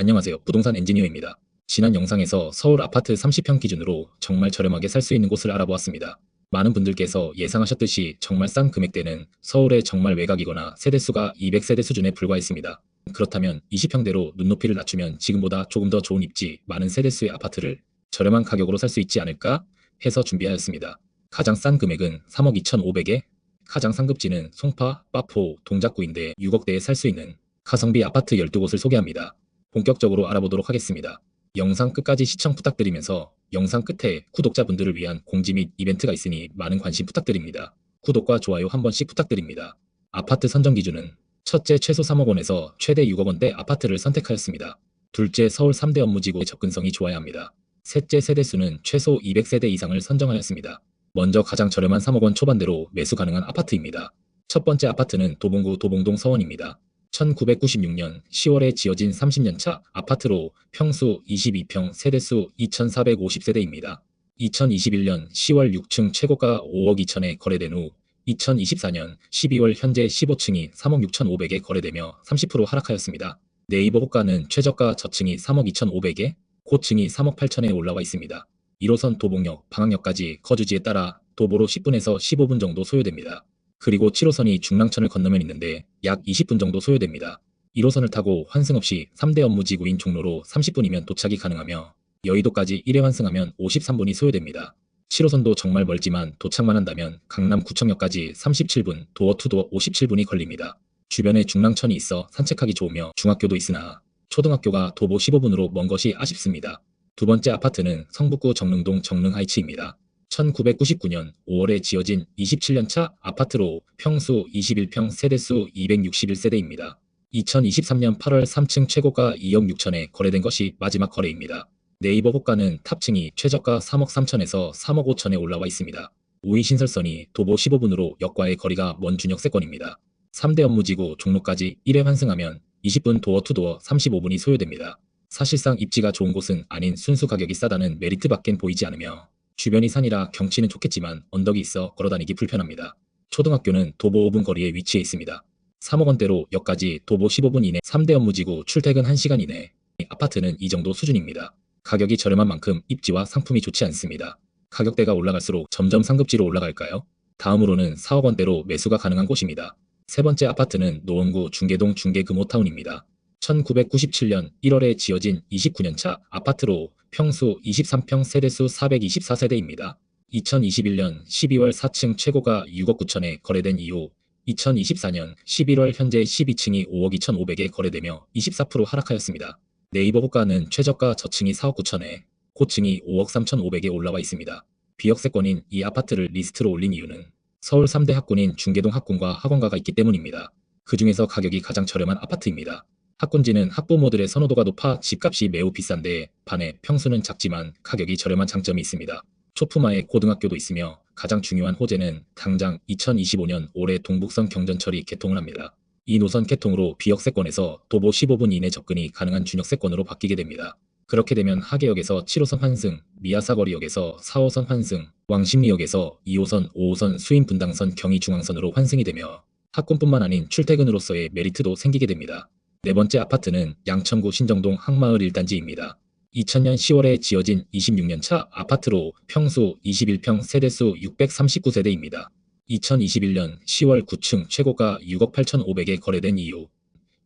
안녕하세요. 부동산 엔지니어입니다. 지난 영상에서 서울 아파트 30평 기준으로 정말 저렴하게 살 수 있는 곳을 알아보았습니다. 많은 분들께서 예상하셨듯이 정말 싼 금액대는 서울의 정말 외곽이거나 세대수가 200세대 수준에 불과했습니다. 그렇다면 20평대로 눈높이를 낮추면 지금보다 조금 더 좋은 입지, 많은 세대수의 아파트를 저렴한 가격으로 살 수 있지 않을까 해서 준비하였습니다. 가장 싼 금액은 3억 2,500에, 가장 상급지는 송파, 마포, 동작구인데 6억대에 살 수 있는 가성비 아파트 12곳을 소개합니다. 본격적으로 알아보도록 하겠습니다. 영상 끝까지 시청 부탁드리면서 영상 끝에 구독자분들을 위한 공지 및 이벤트가 있으니 많은 관심 부탁드립니다. 구독과 좋아요 한 번씩 부탁드립니다. 아파트 선정 기준은 첫째 최소 3억 원에서 최대 6억 원대 아파트를 선택하였습니다. 둘째 서울 3대 업무지구의 접근성이 좋아야 합니다. 셋째 세대수는 최소 200세대 이상을 선정하였습니다. 먼저 가장 저렴한 3억 원 초반대로 매수 가능한 아파트입니다. 첫 번째 아파트는 도봉구 도봉동 서원입니다. 1996년 10월에 지어진 30년차 아파트로 평수 22평, 세대수 2,450세대입니다. 2021년 10월 6층 최고가 5억 2천에 거래된 후 2024년 12월 현재 15층이 3억 6,500에 거래되며 30% 하락하였습니다. 네이버 호가는 최저가 저층이 3억 2,500에, 고층이 3억 8천에 올라와 있습니다. 1호선 도봉역, 방학역까지 거주지에 따라 도보로 10분에서 15분 정도 소요됩니다. 그리고 7호선이 중랑천을 건너면 있는데 약 20분 정도 소요됩니다. 1호선을 타고 환승 없이 3대 업무지구인 종로로 30분이면 도착이 가능하며 여의도까지 1회 환승하면 53분이 소요됩니다. 7호선도 정말 멀지만 도착만 한다면 강남 구청역까지 37분, 도어 투 도어 57분이 걸립니다. 주변에 중랑천이 있어 산책하기 좋으며 중학교도 있으나 초등학교가 도보 15분으로 먼 것이 아쉽습니다. 두 번째 아파트는 성북구 정릉동 정릉하이츠입니다. 1999년 5월에 지어진 27년차 아파트로 평수 21평, 세대수 261세대입니다. 2023년 8월 3층 최고가 2억 6천에 거래된 것이 마지막 거래입니다. 네이버 호가는 탑층이 최저가 3억 3천에서 3억 5천에 올라와 있습니다. 우이 신설선이 도보 15분으로 역과의 거리가 먼 준역세권입니다. 3대 업무지구 종로까지 1회 환승하면 20분 도어 투 도어 35분이 소요됩니다. 사실상 입지가 좋은 곳은 아닌 순수 가격이 싸다는 메리트밖엔 보이지 않으며 주변이 산이라 경치는 좋겠지만 언덕이 있어 걸어다니기 불편합니다. 초등학교는 도보 5분 거리에 위치해 있습니다. 3억 원대로 역까지 도보 15분 이내 3대 업무지구 출퇴근 1시간 이내 아파트는 이 정도 수준입니다. 가격이 저렴한 만큼 입지와 상품이 좋지 않습니다. 가격대가 올라갈수록 점점 상급지로 올라갈까요? 다음으로는 4억 원대로 매수가 가능한 곳입니다. 세 번째 아파트는 노원구 중계동 중계금호타운입니다. 1997년 1월에 지어진 29년차 아파트로 평수 23평, 세대수 424세대입니다. 2021년 12월 4층 최고가 6억 9천에 거래된 이후 2024년 11월 현재 12층이 5억 2,500에 거래되며 24% 하락하였습니다. 네이버 호가는 최저가 저층이 4억 9천에, 고층이 5억 3,500에 올라와 있습니다. 비역세권인 이 아파트를 리스트로 올린 이유는 서울 3대 학군인 중계동 학군과 학원가가 있기 때문입니다. 그 중에서 가격이 가장 저렴한 아파트입니다. 학군지는 학부모들의 선호도가 높아 집값이 매우 비싼데 반해 평수는 작지만 가격이 저렴한 장점이 있습니다. 초품화에 고등학교도 있으며 가장 중요한 호재는 당장 2025년 올해 동북선 경전철이 개통을 합니다. 이 노선 개통으로 비역세권에서 도보 15분 이내 접근이 가능한 준역세권으로 바뀌게 됩니다. 그렇게 되면 하계역에서 7호선 환승, 미아사거리역에서 4호선 환승, 왕십리역에서 2호선, 5호선 수인분당선 경의중앙선으로 환승이 되며 학군뿐만 아닌 출퇴근으로서의 메리트도 생기게 됩니다. 네 번째 아파트는 양천구 신정동 항마을 1단지입니다. 2000년 10월에 지어진 26년차 아파트로 평수 21평, 세대수 639세대입니다. 2021년 10월 9층 최고가 6억 8,500에 거래된 이후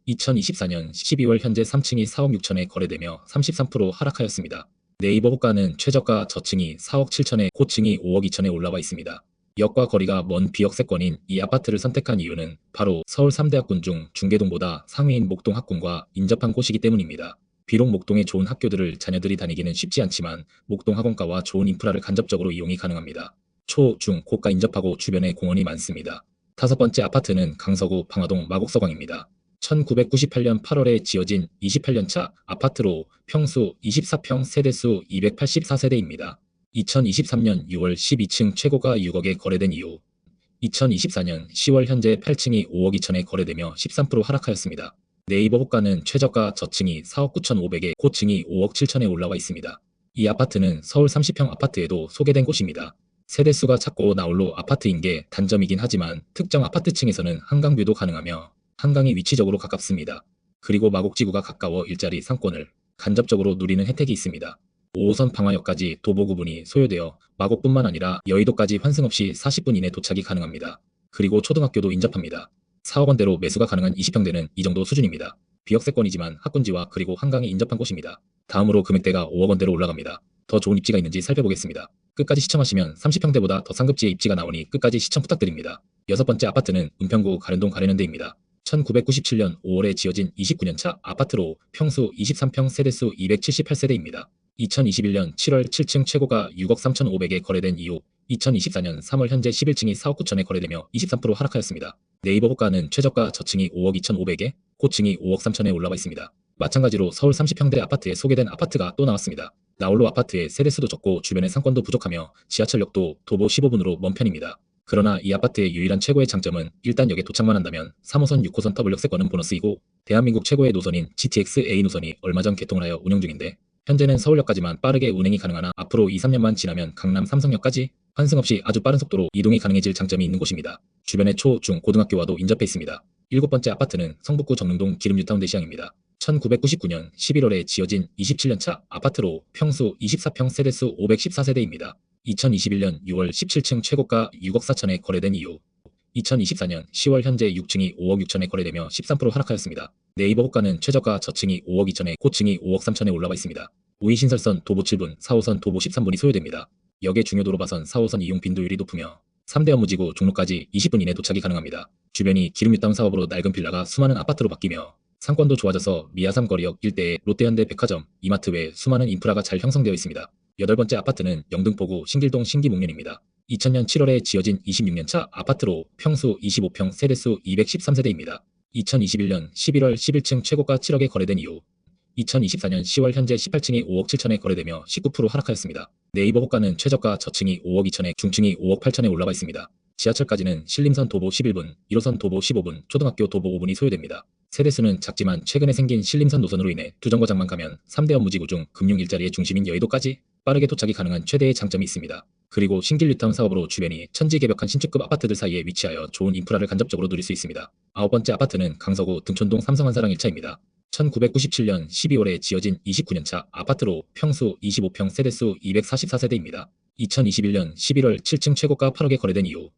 2024년 12월 현재 3층이 4억 6천에 거래되며 33% 하락하였습니다. 네이버 호가는 최저가 저층이 4억 7천에, 고층이 5억 2천에 올라와 있습니다. 역과 거리가 먼 비역세권인 이 아파트를 선택한 이유는 바로 서울 3대 학군 중 중계동보다 상위인 목동 학군과 인접한 곳이기 때문입니다. 비록 목동에 좋은 학교들을 자녀들이 다니기는 쉽지 않지만 목동 학원가와 좋은 인프라를 간접적으로 이용이 가능합니다. 초, 중, 고가 인접하고 주변에 공원이 많습니다. 다섯 번째 아파트는 강서구 방화동 마곡서광입니다. 1998년 8월에 지어진 28년차 아파트로 평수 24평, 세대수 284세대입니다. 2023년 6월 12층 최고가 6억에 거래된 이후 2024년 10월 현재 8층이 5억 2천에 거래되며 13% 하락하였습니다. 네이버 호가는 최저가 저층이 4억 9,500에, 고층이 5억 7천에 올라와 있습니다. 이 아파트는 서울 30평 아파트에도 소개된 곳입니다. 세대수가 작고 나홀로 아파트인 게 단점이긴 하지만 특정 아파트층에서는 한강뷰도 가능하며 한강이 위치적으로 가깝습니다. 그리고 마곡지구가 가까워 일자리 상권을 간접적으로 누리는 혜택이 있습니다. 5호선 방화역까지 도보 구분이 소요되어 마곡뿐만 아니라 여의도까지 환승 없이 40분 이내 도착이 가능합니다. 그리고 초등학교도 인접합니다. 4억 원대로 매수가 가능한 20평대는 이 정도 수준입니다. 비역세권이지만 학군지와 그리고 한강에 인접한 곳입니다. 다음으로 금액대가 5억 원대로 올라갑니다. 더 좋은 입지가 있는지 살펴보겠습니다. 끝까지 시청하시면 30평대보다 더 상급지의 입지가 나오니 끝까지 시청 부탁드립니다. 여섯 번째 아파트는 은평구 가련동 가련현대입니다. 1997년 5월에 지어진 29년차 아파트로 평수 23평 세대수 278세대입니다. 2021년 7월 7층 최고가 6억 3,500에 거래된 이후 2024년 3월 현재 11층이 4억 9천에 거래되며 23% 하락하였습니다. 네이버 호가는 최저가 저층이 5억 2,500에 고층이 5억 3천에 올라와 있습니다. 마찬가지로 서울 30평대 아파트에 소개된 아파트가 또 나왔습니다. 나홀로 아파트의 세대수도 적고 주변의 상권도 부족하며 지하철역도 도보 15분으로 먼 편입니다. 그러나 이 아파트의 유일한 최고의 장점은 일단 역에 도착만 한다면 3호선 6호선 더블 역세권은 보너스이고 대한민국 최고의 노선인 GTX-A 노선이 얼마 전 개통을 하여 운영 중인데 현재는 서울역까지만 빠르게 운행이 가능하나 앞으로 2-3년만 지나면 강남 삼성역까지 환승 없이 아주 빠른 속도로 이동이 가능해질 장점이 있는 곳입니다. 주변에 초, 중, 고등학교와도 인접해 있습니다. 일곱 번째 아파트는 성북구 정릉동 기름뉴타운대시장입니다. 1999년 11월에 지어진 27년차 아파트로 평수 24평 세대수 514세대입니다. 2021년 6월 17층 최고가 6억 4천에 거래된 이후 2024년 10월 현재 6층이 5억 6천에 거래되며 13% 하락하였습니다. 네이버 호가는 최저가 저층이 5억 2천에 고층이 5억 3천에 올라와 있습니다. 우이신설선 도보 7분, 4호선 도보 13분이 소요됩니다. 역의 중요도로봐선 4호선 이용 빈도율이 높으며 3대 업무지구 종로까지 20분 이내 도착이 가능합니다. 주변이 기름뉴타운 사업으로 낡은 빌라가 수많은 아파트로 바뀌며 상권도 좋아져서 미아삼 거리역 일대에 롯데현대 백화점, 이마트 외 수많은 인프라가 잘 형성되어 있습니다. 여덟 번째 아파트는 영등포구 신길동 신기목련입니다. 2000년 7월에 지어진 26년차 아파트로 평수 25평 세대수 213세대입니다. 2021년 11월 11층 최고가 7억에 거래된 이후 2024년 10월 현재 18층이 5억 7천에 거래되며 19% 하락하였습니다. 네이버 호가는 최저가 저층이 5억 2천에 중층이 5억 8천에 올라와 있습니다. 지하철까지는 신림선 도보 11분, 1호선 도보 15분, 초등학교 도보 5분이 소요됩니다. 세대수는 작지만 최근에 생긴 신림선 노선으로 인해 두 정거장만 가면 3대 업무지구 중 금융 일자리의 중심인 여의도까지 빠르게 도착이 가능한 최대의 장점이 있습니다. 그리고 신길뉴타운 사업으로 주변이 천지개벽한 신축급 아파트들 사이에 위치하여 좋은 인프라를 간접적으로 누릴 수 있습니다. 아홉 번째 아파트는 강서구 등촌동 삼성한사랑 1차입니다. 1997년 12월에 지어진 29년차 아파트로 평수 25평 세대수 244세대입니다. 2021년 11월 7층 최고가 8억에 거래된 이후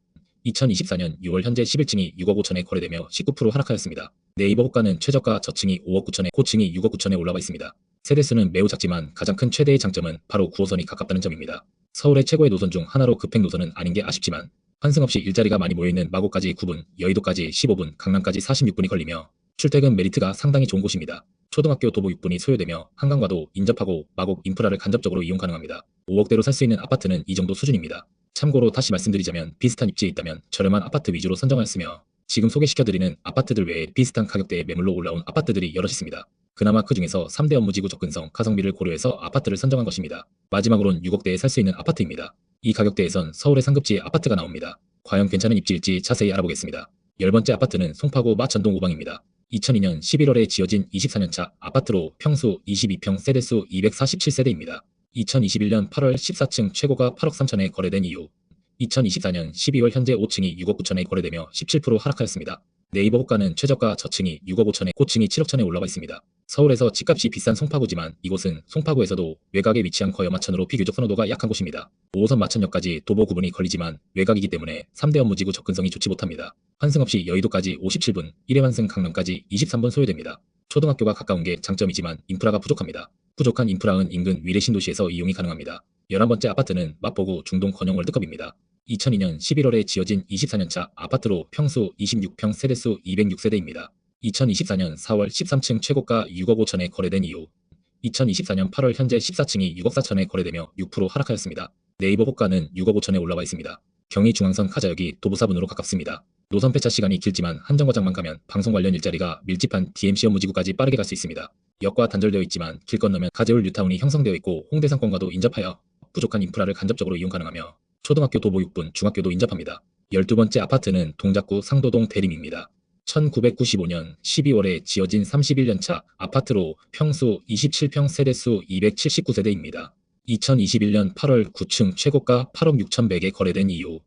2024년 6월 현재 11층이 6억 5천에 거래되며 19% 하락하였습니다. 네이버 호가는 최저가 저층이 5억 9천에 고층이 6억 9천에 올라와 있습니다. 세대수는 매우 작지만 가장 큰 최대의 장점은 바로 9호선이 가깝다는 점입니다. 서울의 최고의 노선 중 하나로 급행 노선은 아닌 게 아쉽지만 환승 없이 일자리가 많이 모여있는 마곡까지 9분, 여의도까지 15분, 강남까지 46분이 걸리며 출퇴근 메리트가 상당히 좋은 곳입니다. 초등학교 도보 6분이 소요되며 한강과도 인접하고 마곡 인프라를 간접적으로 이용 가능합니다. 5억대로 살 수 있는 아파트는 이 정도 수준입니다. 참고로 다시 말씀드리자면 비슷한 입지에 있다면 저렴한 아파트 위주로 선정하였으며 지금 소개시켜드리는 아파트들 외에 비슷한 가격대의 매물로 올라온 아파트들이 여럿 있습니다. 그나마 그 중에서 3대 업무지구 접근성, 가성비를 고려해서 아파트를 선정한 것입니다. 마지막으로는 6억대에 살 수 있는 아파트입니다. 이 가격대에선 서울의 상급지의 아파트가 나옵니다. 과연 괜찮은 입지일지 자세히 알아보겠습니다. 열 번째 아파트는 송파구 마천동 우방입니다. 2002년 11월에 지어진 24년차 아파트로 평수 22평 세대수 247세대입니다. 2021년 8월 14층 최고가 8억 3천에 거래된 이후 2024년 12월 현재 5층이 6억 9천에 거래되며 17% 하락하였습니다. 네이버 호가는 최저가 저층이 6억 5천에 고층이 7억 천에 올라와 있습니다. 서울에서 집값이 비싼 송파구지만 이곳은 송파구에서도 외곽에 위치한 거여 마천으로 비교적 선호도가 약한 곳입니다. 5호선 마천역까지 도보 구분이 걸리지만 외곽이기 때문에 3대 업무지구 접근성이 좋지 못합니다. 환승 없이 여의도까지 57분, 1회 환승 강남까지 23분 소요됩니다. 초등학교가 가까운 게 장점이지만 인프라가 부족합니다. 부족한 인프라는 인근 위례 신도시에서 이용이 가능합니다. 11번째 아파트는 마포구 중동 건영 월드컵입니다. 2002년 11월에 지어진 24년차 아파트로 평수 26평 세대수 206세대입니다. 2024년 4월 13층 최고가 6억 5천에 거래된 이후 2024년 8월 현재 14층이 6억 4천에 거래되며 6% 하락하였습니다. 네이버 호가는 6억 5천에 올라와 있습니다. 경의중앙선 카자역이 도보사분으로 가깝습니다. 노선 폐차 시간이 길지만 한 정거장만 가면 방송 관련 일자리가 밀집한 DMC 업무지구까지 빠르게 갈 수 있습니다. 역과 단절되어 있지만 길 건너면 가재울 뉴타운이 형성되어 있고 홍대 상권과도 인접하여 부족한 인프라를 간접적으로 이용 가능하며 초등학교 도보 6분, 중학교도 인접합니다. 12번째 아파트는 동작구 상도동 대림입니다. 1995년 12월에 지어진 31년차 아파트로 평수 27평 세대수 279세대입니다. 2021년 8월 9층 최고가 8억 6,100에 거래된 이후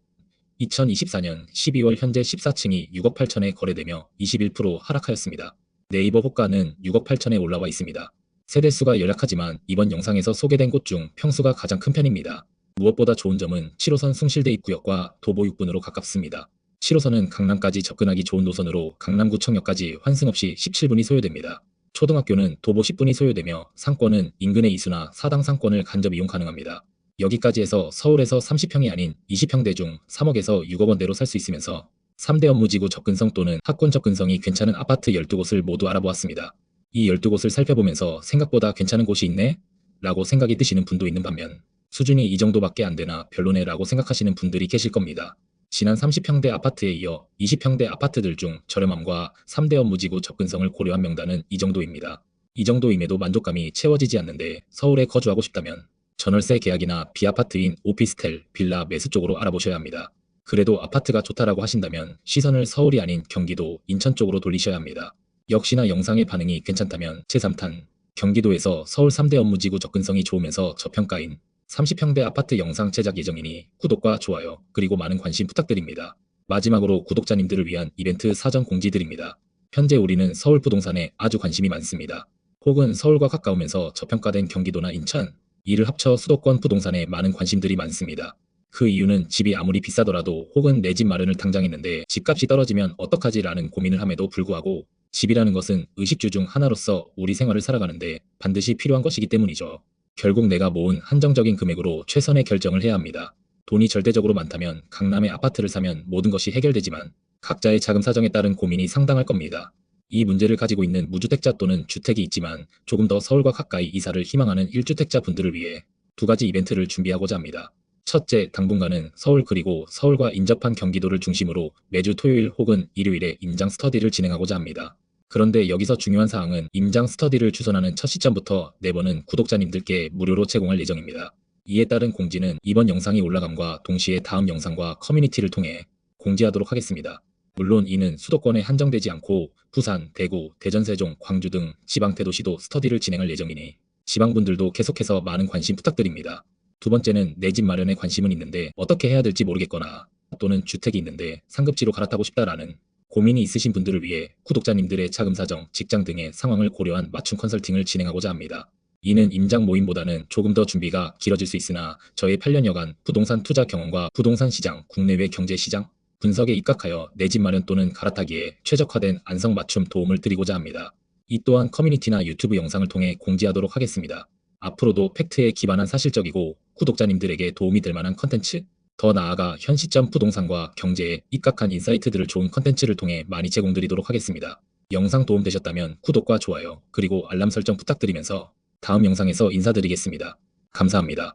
2024년 12월 현재 14층이 6억 8천에 거래되며 21% 하락하였습니다. 네이버 호가는 6억 8천에 올라와 있습니다. 세대수가 열악하지만 이번 영상에서 소개된 곳 중 평수가 가장 큰 편입니다. 무엇보다 좋은 점은 7호선 숭실대 입구역과 도보 6분으로 가깝습니다. 7호선은 강남까지 접근하기 좋은 노선으로 강남구청역까지 환승 없이 17분이 소요됩니다. 초등학교는 도보 10분이 소요되며 상권은 인근의 이수나 사당 상권을 간접 이용 가능합니다. 여기까지 해서 서울에서 30평이 아닌 20평대 중 3억에서 6억 원대로 살 수 있으면서 3대 업무지구 접근성 또는 학군 접근성이 괜찮은 아파트 12곳을 모두 알아보았습니다. 이 12곳을 살펴보면서 생각보다 괜찮은 곳이 있네? 라고 생각이 드시는 분도 있는 반면 수준이 이 정도밖에 안 되나 별로네 라고 생각하시는 분들이 계실 겁니다. 지난 30평대 아파트에 이어 20평대 아파트들 중 저렴함과 3대 업무지구 접근성을 고려한 명단은 이 정도입니다. 이 정도임에도 만족감이 채워지지 않는데 서울에 거주하고 싶다면 전월세 계약이나 비아파트인 오피스텔, 빌라 매수 쪽으로 알아보셔야 합니다. 그래도 아파트가 좋다라고 하신다면 시선을 서울이 아닌 경기도, 인천 쪽으로 돌리셔야 합니다. 역시나 영상의 반응이 괜찮다면 제3탄, 경기도에서 서울 3대 업무지구 접근성이 좋으면서 저평가인 30평대 아파트 영상 제작 예정이니 구독과 좋아요 그리고 많은 관심 부탁드립니다. 마지막으로 구독자님들을 위한 이벤트 사전 공지드립니다. 현재 우리는 서울 부동산에 아주 관심이 많습니다. 혹은 서울과 가까우면서 저평가된 경기도나 인천, 이를 합쳐 수도권 부동산에 많은 관심들이 많습니다. 그 이유는 집이 아무리 비싸더라도 혹은 내 집 마련을 당장 했는데 집값이 떨어지면 어떡하지 라는 고민을 함에도 불구하고 집이라는 것은 의식주 중 하나로서 우리 생활을 살아가는데 반드시 필요한 것이기 때문이죠. 결국 내가 모은 한정적인 금액으로 최선의 결정을 해야 합니다. 돈이 절대적으로 많다면 강남의 아파트를 사면 모든 것이 해결되지만 각자의 자금 사정에 따른 고민이 상당할 겁니다. 이 문제를 가지고 있는 무주택자 또는 주택이 있지만 조금 더 서울과 가까이 이사를 희망하는 1주택자 분들을 위해 두 가지 이벤트를 준비하고자 합니다. 첫째, 당분간은 서울 그리고 서울과 인접한 경기도를 중심으로 매주 토요일 혹은 일요일에 임장 스터디를 진행하고자 합니다. 그런데 여기서 중요한 사항은 임장 스터디를 추천하는 첫 시점부터 4번은 구독자님들께 무료로 제공할 예정입니다. 이에 따른 공지는 이번 영상이 올라감과 동시에 다음 영상과 커뮤니티를 통해 공지하도록 하겠습니다. 물론 이는 수도권에 한정되지 않고 부산, 대구, 대전, 세종, 광주 등 지방 대도시도 스터디를 진행할 예정이니 지방분들도 계속해서 많은 관심 부탁드립니다. 두 번째는 내 집 마련에 관심은 있는데 어떻게 해야 될지 모르겠거나 또는 주택이 있는데 상급지로 갈아타고 싶다라는 고민이 있으신 분들을 위해 구독자님들의 자금 사정, 직장 등의 상황을 고려한 맞춤 컨설팅을 진행하고자 합니다. 이는 임장 모임보다는 조금 더 준비가 길어질 수 있으나 저의 8년여간 부동산 투자 경험과 부동산 시장, 국내외 경제 시장 분석에 입각하여 내 집 마련 또는 갈아타기에 최적화된 안성 맞춤 도움을 드리고자 합니다. 이 또한 커뮤니티나 유튜브 영상을 통해 공지하도록 하겠습니다. 앞으로도 팩트에 기반한 사실적이고 구독자님들에게 도움이 될 만한 컨텐츠, 더 나아가 현 시점 부동산과 경제에 입각한 인사이트들을 좋은 컨텐츠를 통해 많이 제공드리도록 하겠습니다. 영상 도움되셨다면 구독과 좋아요 그리고 알람 설정 부탁드리면서 다음 영상에서 인사드리겠습니다. 감사합니다.